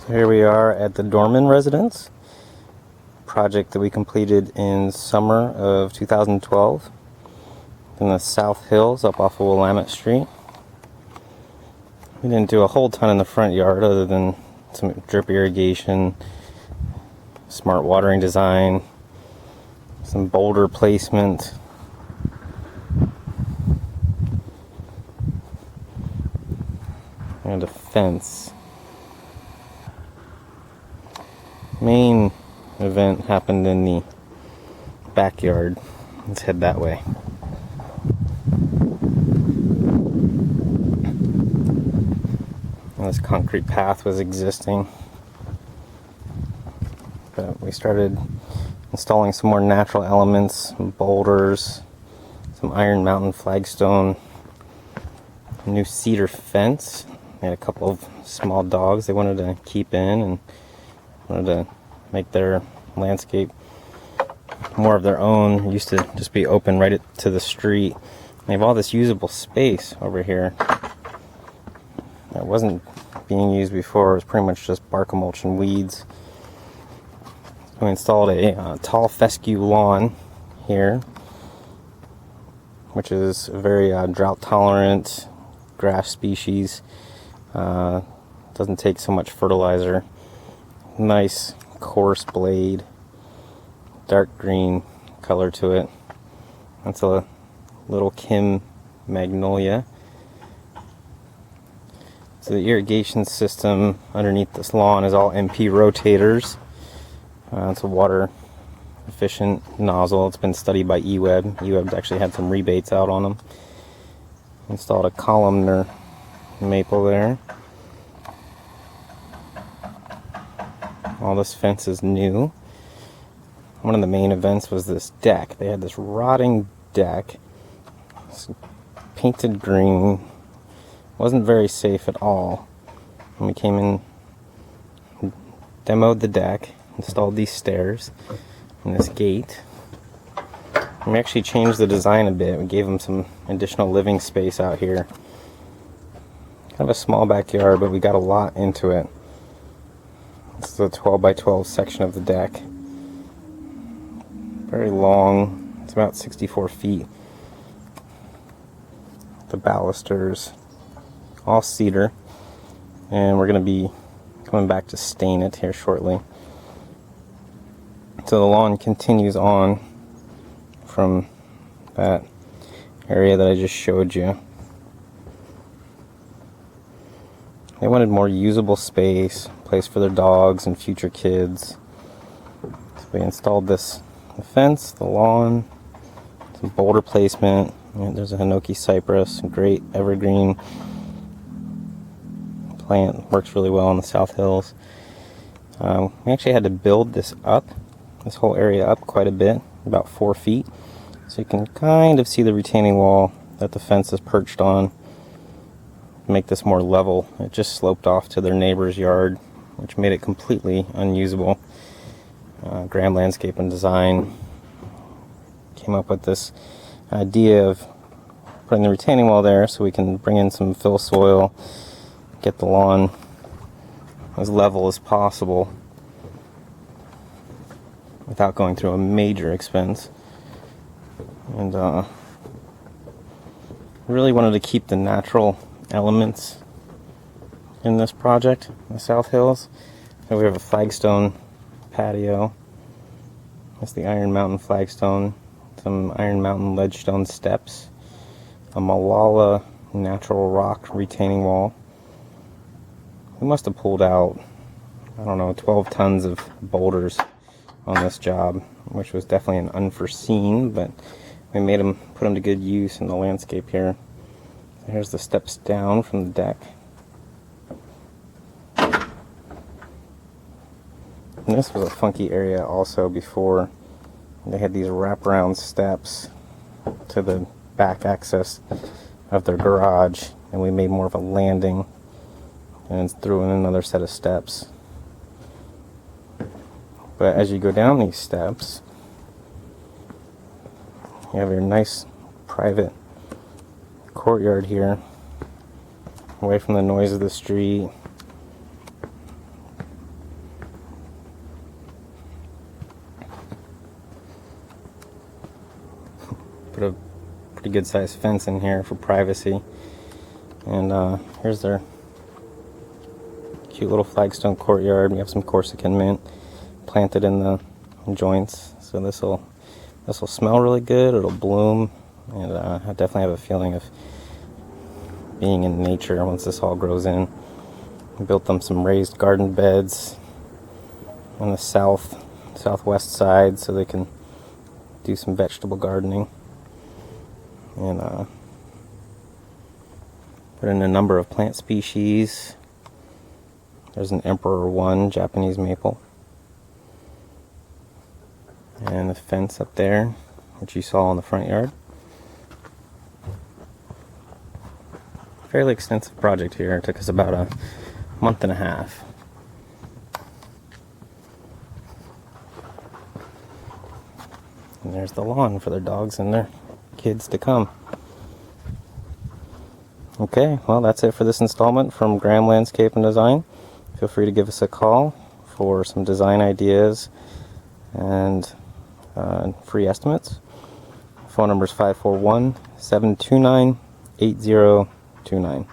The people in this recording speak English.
Here we are at the Dorman residence, project that we completed in summer of 2012 in the South Hills up off of Willamette Street. We didn't do a whole ton in the front yard other than some drip irrigation, smart watering design, some boulder placement, and a fence. Main event happened in the backyard. Let's head that way. This concrete path was existing, but we started installing some more natural elements, some boulders, some Iron Mountain flagstone, a new cedar fence. They had a couple of small dogs they wanted to keep in and wanted to make their landscape more of their own. It used to just be open right to the street. They have all this usable space over here that wasn't being used before. It was pretty much just bark mulch and weeds. We installed a tall fescue lawn here, which is a very drought tolerant grass species. Doesn't take so much fertilizer. Nice coarse blade, dark green color to it. That's a little Kim magnolia. So the irrigation system underneath this lawn is all MP rotators. It's a water efficient nozzle. It's been studied by eWeb. eWeb's actually had some rebates out on them. Installed a columnar maple there. All this fence is new. One of the main events was this deck. They had this rotting deck. It's painted green. Wasn't very safe at all. And we came in, demoed the deck, installed these stairs and this gate. And we actually changed the design a bit. We gave them some additional living space out here. Kind of a small backyard, but we got a lot into it. This is a 12 by 12 section of the deck. Very long. It's about 64 feet. The balusters, all cedar. And we're going to be coming back to stain it here shortly. So the lawn continues on from that area that I just showed you. They wanted more usable space, place for their dogs and future kids. So we installed this, the fence, the lawn, some boulder placement. And there's a Hinoki cypress, a great evergreen plant, works really well in the South Hills. We actually had to build this whole area up quite a bit, about 4 feet. So you can kind of see the retaining wall that the fence is perched on. Make this more level. It just sloped off to their neighbor's yard, which made it completely unusable. Graham Landscaping Design came up with this idea of putting the retaining wall there so we can bring in some fill soil, get the lawn as level as possible without going through a major expense. And really wanted to keep the natural elements in this project, the South Hills. So we have a flagstone patio. That's the Iron Mountain flagstone. Some Iron Mountain ledgestone steps. A Malala natural rock retaining wall. We must have pulled out, I don't know, 12 tons of boulders on this job, which was definitely an unforeseen, but we made them, put them to good use in the landscape here. Here's the steps down from the deck. And this was a funky area also before. They had these wraparound steps to the back access of their garage, and we made more of a landing and threw in another set of steps. But as you go down these steps, you have your nice private courtyard here, away from the noise of the street. pretty good sized fence in here for privacy. And here's their cute little flagstone courtyard. We have some Corsican mint planted in the joints, so this will smell really good. It'll bloom, and I definitely have a feeling of being in nature once this all grows in. We built them some raised garden beds on the southwest side so they can do some vegetable gardening, and put in a number of plant species. There's an Emperor 1 Japanese maple, and the fence up there, which you saw in the front yard. Fairly extensive project here. It took us about a month and a half. And there's the lawn for their dogs and their kids to come. Okay, well, that's it for this installment from Graham Landscape and Design. Feel free to give us a call for some design ideas and free estimates. Phone number is 541-729-8029.